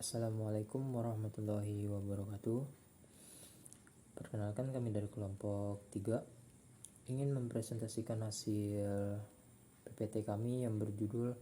Assalamualaikum warahmatullahi wabarakatuh. Perkenalkan, kami dari kelompok 3 ingin mempresentasikan hasil PPT kami yang berjudul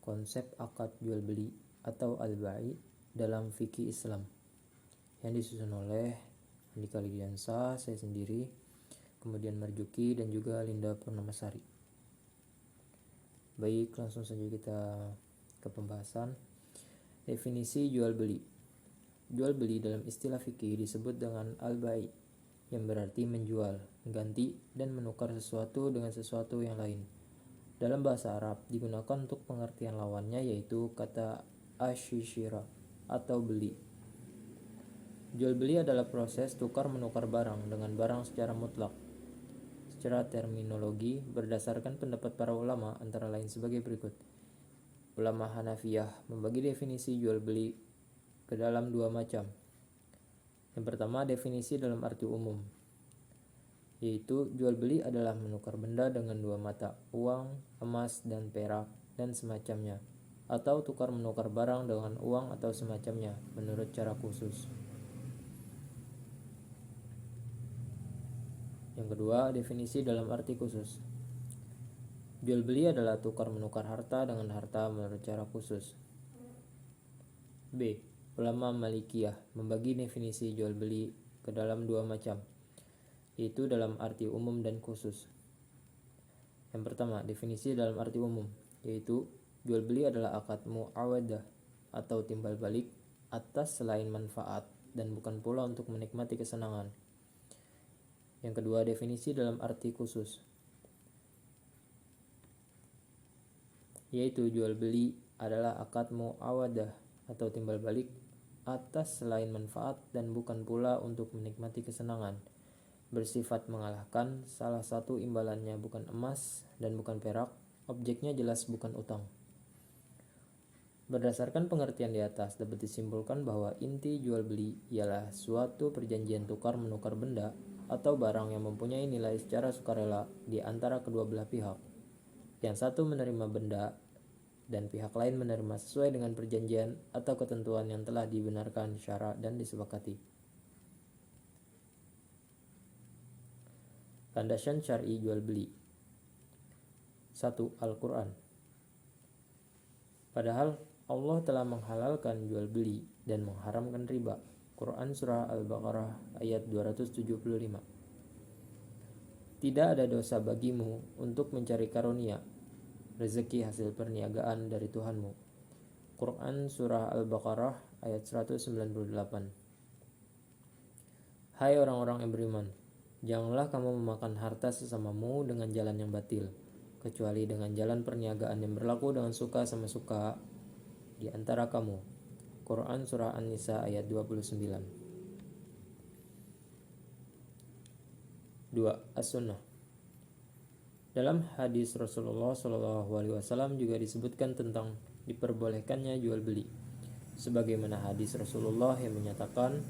Konsep Akad Jual Beli atau Al-Bai dalam Fikih Islam, yang disusun oleh Andika Lidiansa, saya sendiri, kemudian Marjuki, dan juga Linda Purnamasari. Baik, langsung saja kita ke pembahasan. Definisi jual beli. Jual beli dalam istilah fikih disebut dengan al-bai, yang berarti menjual, mengganti, dan menukar sesuatu dengan sesuatu yang lain. Dalam bahasa Arab digunakan untuk pengertian lawannya, yaitu kata ashishira atau beli. Jual beli adalah proses tukar menukar barang dengan barang secara mutlak. Secara terminologi, berdasarkan pendapat para ulama antara lain sebagai berikut. Ulama Hanafiyah membagi definisi jual beli ke dalam dua macam. Yang pertama, definisi dalam arti umum, yaitu jual beli adalah menukar benda dengan dua mata, uang, emas, dan perak, dan semacamnya, atau tukar menukar barang dengan uang atau semacamnya menurut cara khusus. Yang kedua, definisi dalam arti khusus. Jual beli adalah tukar menukar harta dengan harta menurut cara khusus. B. Ulama Malikiyah membagi definisi jual beli ke dalam dua macam, yaitu dalam arti umum dan khusus. Yang pertama, definisi dalam arti umum, yaitu jual beli adalah akad mu'awadah atau timbal balik atas selain manfaat dan bukan pula untuk menikmati kesenangan. Yang kedua, definisi dalam arti khusus, yaitu jual beli adalah akad mu'awadah atau timbal balik atas selain manfaat dan bukan pula untuk menikmati kesenangan, bersifat mengalahkan, salah satu imbalannya bukan emas dan bukan perak, objeknya jelas bukan utang. Berdasarkan pengertian di atas, dapat disimpulkan bahwa inti jual beli ialah suatu perjanjian tukar menukar benda atau barang yang mempunyai nilai secara sukarela di antara kedua belah pihak. Yang satu menerima benda dan pihak lain menerima sesuai dengan perjanjian atau ketentuan yang telah dibenarkan syara dan disepakati. Landasan syar'i jual beli. 1. Al-Quran. Padahal Allah telah menghalalkan jual beli dan mengharamkan riba. Quran Surah Al-Baqarah ayat 275. Tidak ada dosa bagimu untuk mencari karunia, rezeki hasil perniagaan dari Tuhanmu. Quran Surah Al-Baqarah ayat 198. Hai orang-orang yang beriman, janganlah kamu memakan harta sesamamu dengan jalan yang batil, kecuali dengan jalan perniagaan yang berlaku dengan suka sama suka di antara kamu. Quran Surah An-Nisa ayat 29. 2. As-Sunnah. Dalam hadis Rasulullah SAW juga disebutkan tentang diperbolehkannya jual beli, sebagaimana hadis Rasulullah yang menyatakan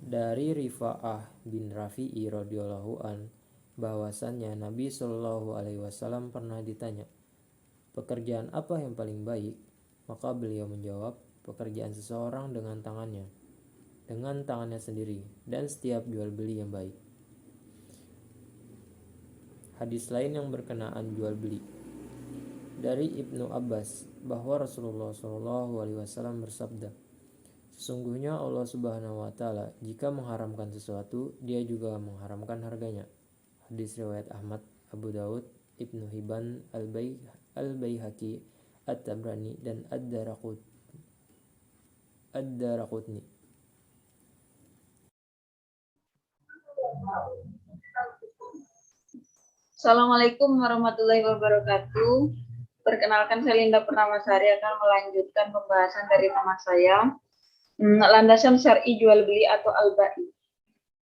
dari Rifa'ah bin Rafi'i radhiyallahu an bahwasannya Nabi SAW pernah ditanya, pekerjaan apa yang paling baik? Maka beliau menjawab, pekerjaan seseorang dengan tangannya sendiri, dan setiap jual beli yang baik. Hadis lain yang berkenaan jual beli dari Ibnu Abbas bahwa Rasulullah SAW bersabda, sesungguhnya Allah Subhanahu wa Ta'ala jika mengharamkan sesuatu, Dia juga mengharamkan harganya. Hadis riwayat Ahmad, Abu Daud, Ibnu Hibban, Al-Baihaqi, At-Tabrani, dan Ad-Daraqutni. Assalamualaikum warahmatullahi wabarakatuh. Perkenalkan, saya Linda Purnamasari akan melanjutkan pembahasan dari tema saya, landasan syar'i jual beli atau al-bai.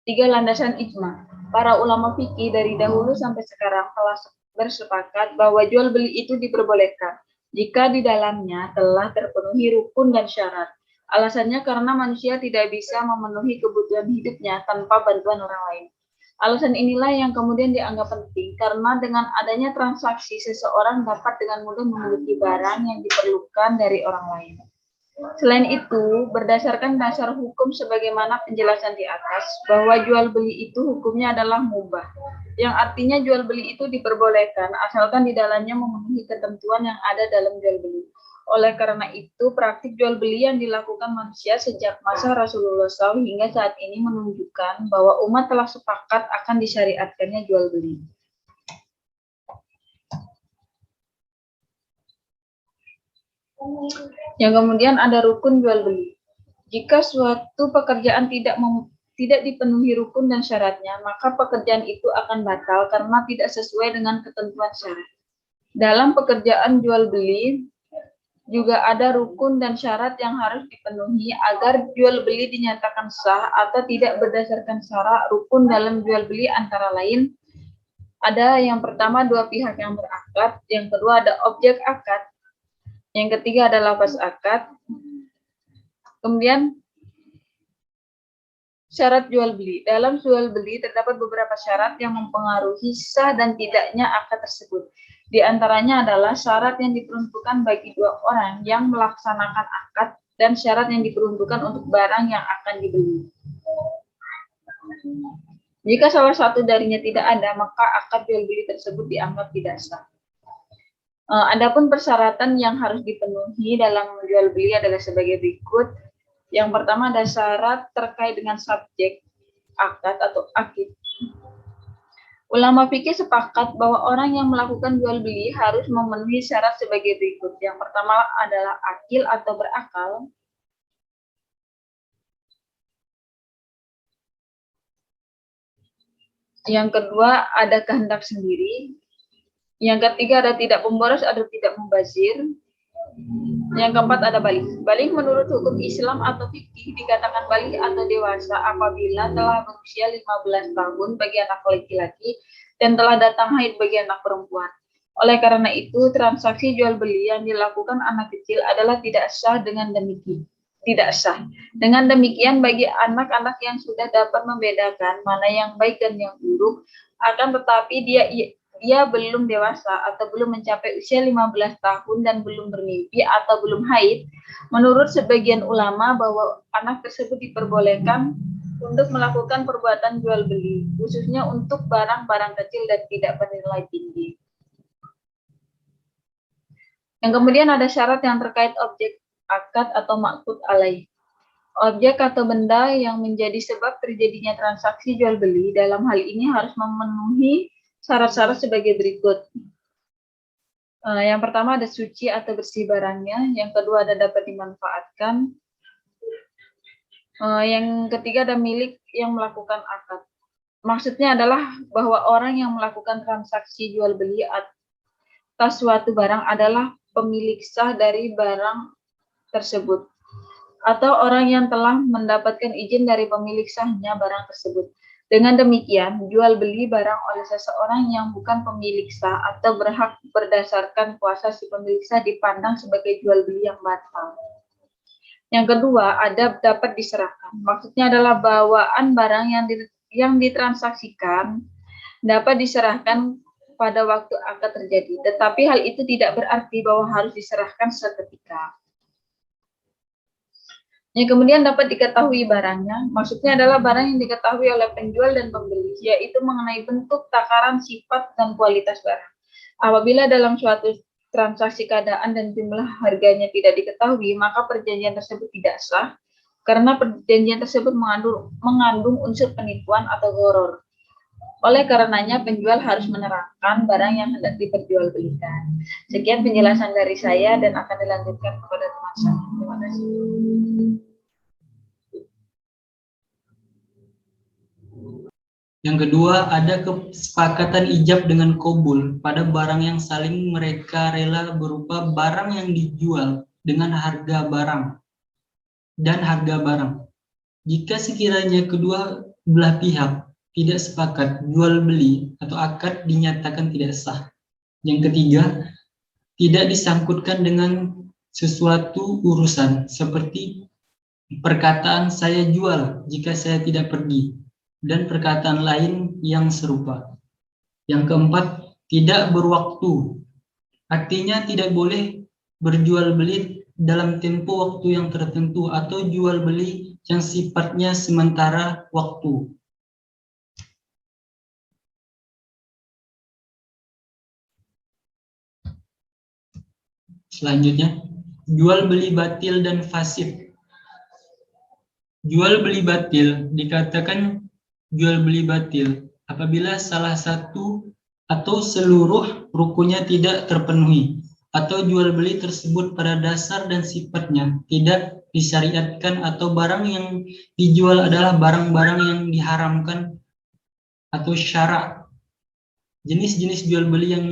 3 landasan ijma. Para ulama fikih dari dahulu sampai sekarang telah bersepakat bahwa jual beli itu diperbolehkan jika di dalamnya telah terpenuhi rukun dan syarat. Alasannya karena manusia tidak bisa memenuhi kebutuhan hidupnya tanpa bantuan orang lain. Alasan inilah yang kemudian dianggap penting karena dengan adanya transaksi seseorang dapat dengan mudah memiliki barang yang diperlukan dari orang lain. Selain itu, berdasarkan dasar hukum sebagaimana penjelasan di atas, bahwa jual beli itu hukumnya adalah mubah, yang artinya jual beli itu diperbolehkan asalkan di dalamnya memenuhi ketentuan yang ada dalam jual beli. Oleh karena itu, praktik jual beli yang dilakukan manusia sejak masa Rasulullah SAW hingga saat ini menunjukkan bahwa umat telah sepakat akan disyariatkannya jual beli. Yang kemudian ada rukun jual beli. Jika suatu pekerjaan tidak dipenuhi rukun dan syaratnya, maka pekerjaan itu akan batal karena tidak sesuai dengan ketentuan syarat. Dalam pekerjaan jual beli juga ada rukun dan syarat yang harus dipenuhi agar jual beli dinyatakan sah atau tidak. Berdasarkan syarat rukun dalam jual beli antara lain ada yang pertama dua pihak yang berakad, yang kedua ada objek akad, yang ketiga ada lafaz akad. Kemudian syarat jual beli. Dalam jual beli terdapat beberapa syarat yang mempengaruhi sah dan tidaknya akad tersebut. Di antaranya adalah syarat yang diperuntukkan bagi dua orang yang melaksanakan akad dan syarat yang diperuntukkan untuk barang yang akan dibeli. Jika salah satu darinya tidak ada, maka akad jual beli tersebut dianggap tidak sah. Adapun persyaratan yang harus dipenuhi dalam jual beli adalah sebagai berikut. Yang pertama ada syarat terkait dengan subjek akad atau akid. Ulama fikih sepakat bahwa orang yang melakukan jual beli harus memenuhi syarat sebagai berikut. Yang pertama adalah akil atau berakal. Yang kedua ada kehendak sendiri. Yang ketiga ada tidak pemboros atau tidak mubazir. Yang keempat ada balik. Balik menurut hukum Islam atau fikih dikatakan balik atau dewasa apabila telah berusia 15 tahun bagi anak laki-laki dan telah datang haid bagi anak perempuan. Oleh karena itu, transaksi jual beli yang dilakukan anak kecil adalah tidak sah dengan demikian. Tidak sah. Dengan demikian bagi anak-anak yang sudah dapat membedakan mana yang baik dan yang buruk, akan tetapi dia belum dewasa atau belum mencapai usia 15 tahun dan belum bermimpi atau belum haid, menurut sebagian ulama bahwa anak tersebut diperbolehkan untuk melakukan perbuatan jual beli, khususnya untuk barang-barang kecil dan tidak bernilai tinggi. Yang kemudian ada syarat yang terkait objek akad atau maqud alaih. Objek atau benda yang menjadi sebab terjadinya transaksi jual beli dalam hal ini harus memenuhi syarat-syarat sebagai berikut. Yang pertama ada suci atau bersih barangnya, yang kedua ada dapat dimanfaatkan, yang ketiga ada milik yang melakukan akad. Maksudnya adalah bahwa orang yang melakukan transaksi jual beli atas suatu barang adalah pemilik sah dari barang tersebut, atau orang yang telah mendapatkan izin dari pemilik sahnya barang tersebut. Dengan demikian, jual beli barang oleh seseorang yang bukan pemilik sah atau berhak berdasarkan kuasa si pemilik sah dipandang sebagai jual beli yang batal. Yang kedua, ada dapat diserahkan. Maksudnya adalah bawaan barang yang ditransaksikan dapat diserahkan pada waktu akad terjadi. Tetapi hal itu tidak berarti bahwa harus diserahkan seketika. Yang kemudian dapat diketahui barangnya, maksudnya adalah barang yang diketahui oleh penjual dan pembeli, yaitu mengenai bentuk, takaran, sifat, dan kualitas barang. Apabila dalam suatu transaksi keadaan dan jumlah harganya tidak diketahui, maka perjanjian tersebut tidak sah, karena perjanjian tersebut mengandung unsur penipuan atau gharar. Oleh karenanya, penjual harus menerangkan barang yang hendak diperjualbelikan. Sekian penjelasan dari saya dan akan dilanjutkan kepada teman saya. Terima kasih. Yang kedua, ada kesepakatan ijab dengan qabul pada barang yang saling mereka rela berupa barang yang dijual dengan harga barang dan harga barang. Jika sekiranya kedua belah pihak tidak sepakat, jual beli atau akad dinyatakan tidak sah. Yang ketiga, tidak disangkutkan dengan sesuatu urusan seperti perkataan saya jual jika saya tidak pergi, dan perkataan lain yang serupa. Yang keempat, tidak berwaktu. Artinya tidak boleh berjual beli dalam tempo waktu yang tertentu atau jual beli yang sifatnya sementara waktu. Selanjutnya, jual beli batil dan fasid. Jual beli batil dikatakan jual beli batil apabila salah satu atau seluruh rukunnya tidak terpenuhi, atau jual beli tersebut pada dasar dan sifatnya tidak disyariatkan, atau barang yang dijual adalah barang-barang yang diharamkan atau syarak. Jenis-jenis jual beli yang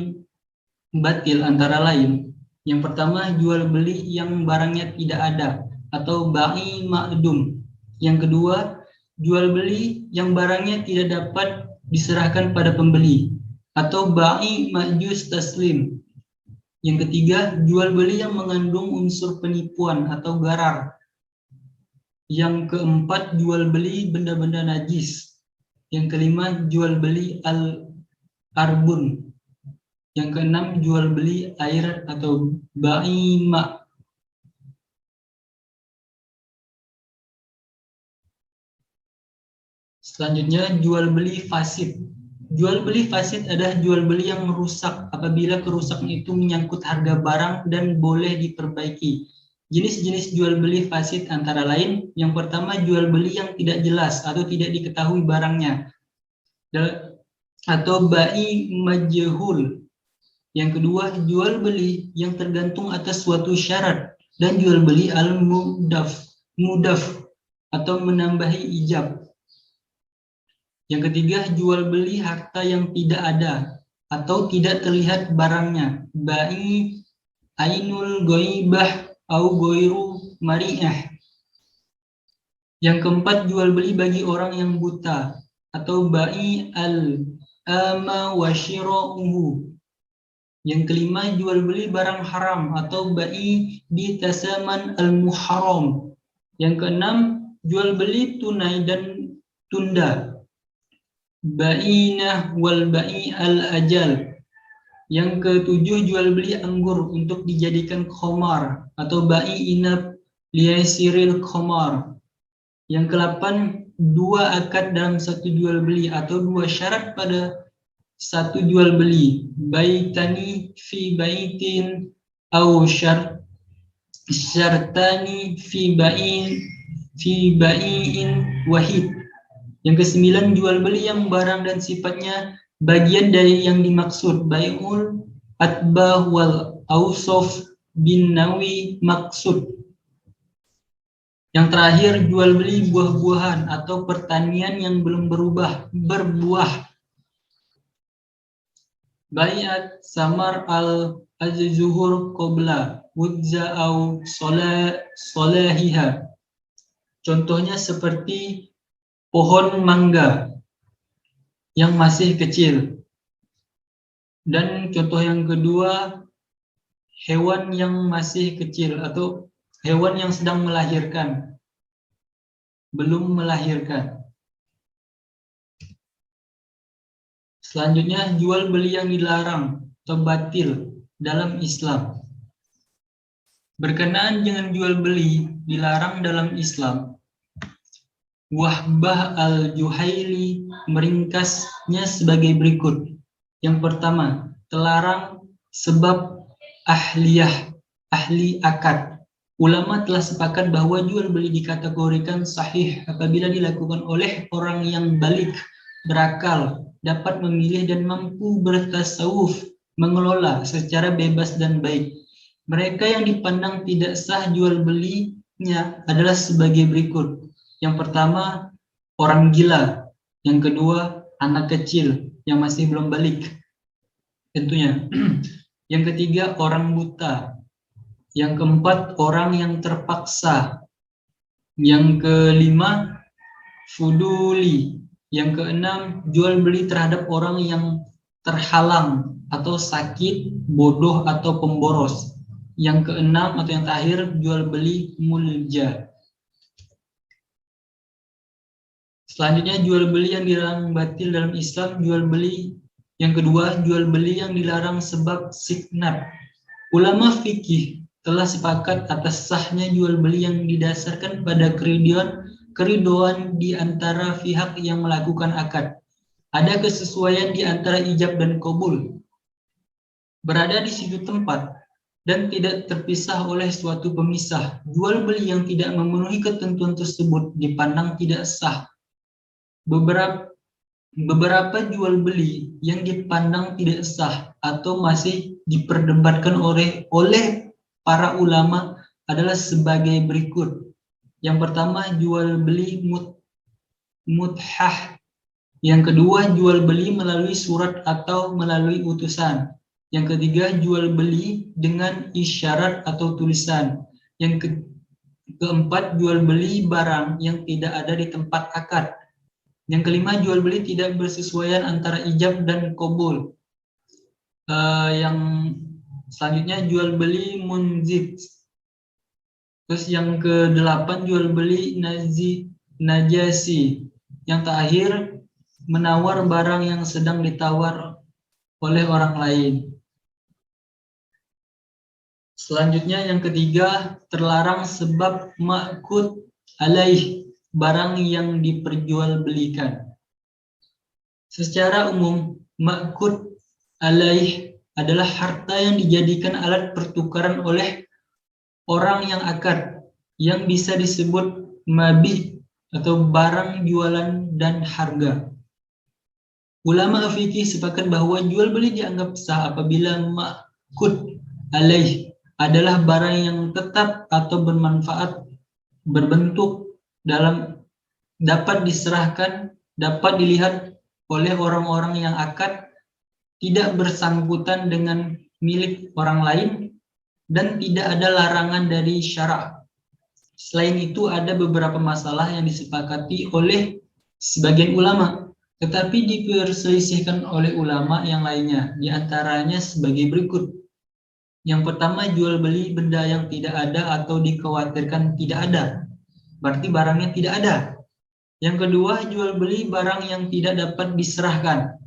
batil antara lain: yang pertama, jual beli yang barangnya tidak ada atau bai ma'dum. Yang kedua, jual beli yang barangnya tidak dapat diserahkan pada pembeli atau bai ma'juz taslim. Yang ketiga, jual beli yang mengandung unsur penipuan atau gharar. Yang keempat, jual beli benda-benda najis. Yang kelima, jual beli al-arbun. Yang keenam, jual beli air atau ba'i-ma. Selanjutnya, jual beli fasid. Jual beli fasid adalah jual beli yang merusak apabila kerusakan itu menyangkut harga barang dan boleh diperbaiki. Jenis-jenis jual beli fasid antara lain: yang pertama, jual beli yang tidak jelas atau tidak diketahui barangnya atau ba'i majhul. Yang kedua, jual beli yang tergantung atas suatu syarat, dan jual beli al-mudaf atau menambahi ijab. Yang ketiga, jual beli harta yang tidak ada atau tidak terlihat barangnya, bai ainul ghaibah au ghairu mari'ah. Yang keempat, jual beli bagi orang yang buta atau bai al-ama wa syira'uhu. Yang kelima, jual beli barang haram atau bai bitasaman al-muharram. Yang keenam, jual beli tunai dan tunda, ba'inah wal ba'i al-ajal. Yang ketujuh, jual beli anggur untuk dijadikan khamar atau ba'i inab liyasiril khamar. Yang kedelapan, dua akad dalam satu jual beli atau dua syarat pada satu jual beli, baitani fi baitin au syartani fi bai'in wahid. Yang kesembilan, jual beli yang barang dan sifatnya bagian dari yang dimaksud, bai'ul atbah wal awsaf bin nawi maksud. Yang terakhir, jual beli buah-buahan atau pertanian yang belum berbuah, bai'at samar al-zuhur qabla wudza au solahiha. Contohnya seperti pohon mangga yang masih kecil. Dan contoh yang kedua, hewan yang masih kecil atau hewan yang sedang melahirkan, belum melahirkan. Selanjutnya, jual beli yang dilarang atau batil dalam Islam. Berkenaan dengan jual beli dilarang dalam Islam, Wahbah al-Juhaili meringkasnya sebagai berikut. Yang pertama, terlarang sebab ahli akad. Ulama telah sepakat bahwa jual beli dikategorikan sahih apabila dilakukan oleh orang yang balik, berakal, dapat memilih dan mampu bertasawuf, mengelola secara bebas dan baik. Mereka yang dipandang tidak sah jual belinya adalah sebagai berikut. Yang pertama, orang gila. Yang kedua, anak kecil yang masih belum balik, tentunya. Yang ketiga, orang buta. Yang keempat, orang yang terpaksa. Yang kelima, fuduli. Yang keenam, jual beli terhadap orang yang terhalang atau sakit, bodoh atau pemboros. Yang keenam atau yang terakhir, jual beli mulja. Selanjutnya, jual beli yang dilarang batil dalam Islam, jual beli yang kedua, jual beli yang dilarang sebab siknat. Ulama fikih telah sepakat atas sahnya jual beli yang didasarkan pada keriduan di antara pihak yang melakukan akad. Ada kesesuaian di antara ijab dan qabul. Berada di situ tempat dan tidak terpisah oleh suatu pemisah. Jual beli yang tidak memenuhi ketentuan tersebut dipandang tidak sah. Beberapa jual beli yang dipandang tidak sah atau masih diperdebatkan oleh para ulama adalah sebagai berikut. Yang pertama, jual beli mudhah. Yang kedua, jual beli melalui surat atau melalui utusan. Yang ketiga, jual beli dengan isyarat atau tulisan. Yang keempat, jual beli barang yang tidak ada di tempat akad. Yang kelima, jual beli tidak bersesuaian antara ijab dan qabul. Yang selanjutnya, jual beli munzid. Terus yang ke-8, jual beli najasi. Yang terakhir, menawar barang yang sedang ditawar oleh orang lain. Selanjutnya yang ketiga, terlarang sebab ma'kud alaih, barang yang diperjualbelikan. Secara umum, ma'kud alaih adalah harta yang dijadikan alat pertukaran oleh orang yang akad, yang bisa disebut mabih atau barang jualan dan harga. Ulama fikih sepakat bahwa jual beli dianggap sah apabila ma'kud alaih adalah barang yang tetap atau bermanfaat, berbentuk, dapat diserahkan, dapat dilihat oleh orang-orang yang akad, tidak bersangkutan dengan milik orang lain, dan tidak ada larangan dari syarak. Selain itu, ada beberapa masalah yang disepakati oleh sebagian ulama, tetapi diperselisihkan oleh ulama yang lainnya, di antaranya sebagai berikut. Yang pertama, jual beli benda yang tidak ada atau dikhawatirkan tidak ada. Berarti barangnya tidak ada. Yang kedua, jual beli barang yang tidak dapat diserahkan.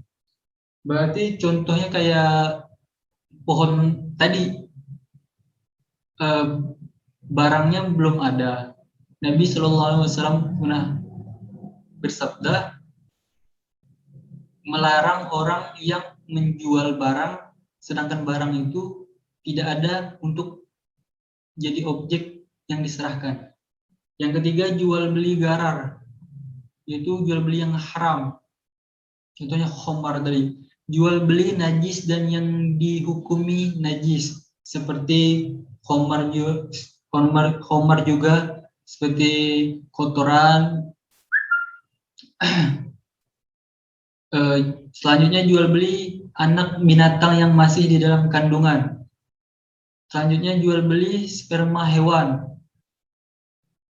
Berarti contohnya kayak pohon tadi. Barangnya belum ada. Nabi SAW pernah bersabda, melarang orang yang menjual barang, sedangkan barang itu tidak ada untuk jadi objek yang diserahkan. Yang ketiga, jual beli gharar, yaitu jual beli yang haram. Contohnya khamar tadi. Jual beli najis dan yang dihukumi najis, seperti khamar juga, seperti kotoran. Selanjutnya, jual beli anak binatang yang masih di dalam kandungan. Selanjutnya, jual beli sperma hewan.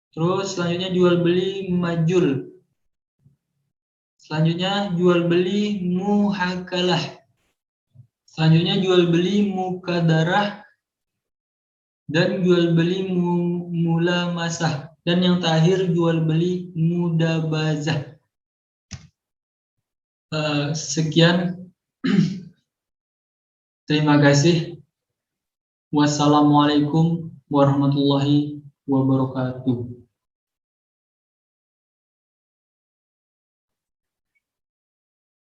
Terus selanjutnya, jual beli majul. Selanjutnya, jual beli muhakalah. Selanjutnya, jual beli mukadarah. Dan jual beli mulamasah. Dan yang terakhir, jual beli mudabazah. Sekian. Terima kasih. Wassalamualaikum warahmatullahi wabarakatuh.